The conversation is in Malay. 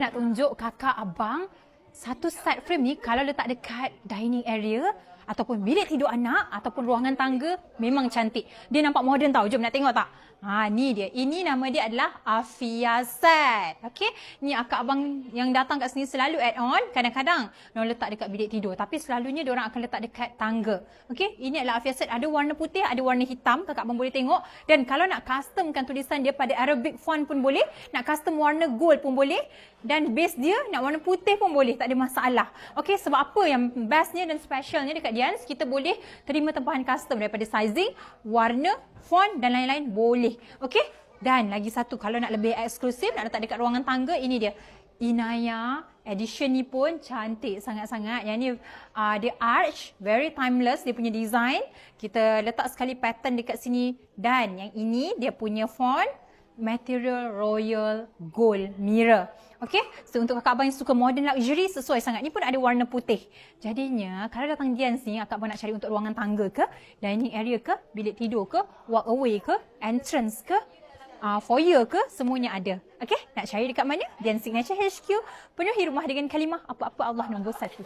Nak tunjuk kakak abang satu side frame ni kalau letak dekat dining area ataupun bilik tidur anak ataupun ruangan tangga memang cantik. Dia nampak moden tau. Jom nak tengok tak? Ni dia. Ini nama dia adalah Afia Set. Okey. Ni akak abang yang datang kat sini selalu add on. Kadang-kadang diorang letak dekat bilik tidur. Tapi selalunya diorang akan letak dekat tangga. Okey. Ini adalah Afia Set. Ada warna putih, ada warna hitam. Kakak abang boleh tengok. Dan kalau nak customkan tulisan dia pada Arabic font pun boleh. Nak custom warna gold pun boleh. Dan base dia nak warna putih pun boleh. Tak ada masalah. Okey. Sebab apa yang bestnya dan specialnya dekat Dians, kita boleh terima tempahan custom daripada sizing, warna, font dan lain-lain boleh. Okey? Dan lagi satu, kalau nak lebih eksklusif, nak letak dekat ruangan tangga, ini dia. Inaya edition ni pun cantik sangat-sangat. Yang ni dia arch, very timeless dia punya design. Kita letak sekali pattern dekat sini. Dan yang ini dia punya font, material royal gold mirror. Okey, so untuk kakak abang yang suka modern luxury, sesuai sangat. Ni pun ada warna putih. Jadinya kalau datang Dians ni, kakak abang nak cari untuk ruangan tangga ke, dining area ke, bilik tidur ke, walk away ke, entrance ke, foyer ke, semuanya ada. Okey, nak cari dekat mana? Dians Signature HQ, penuhi rumah dengan kalimah apa-apa Allah nombor 1.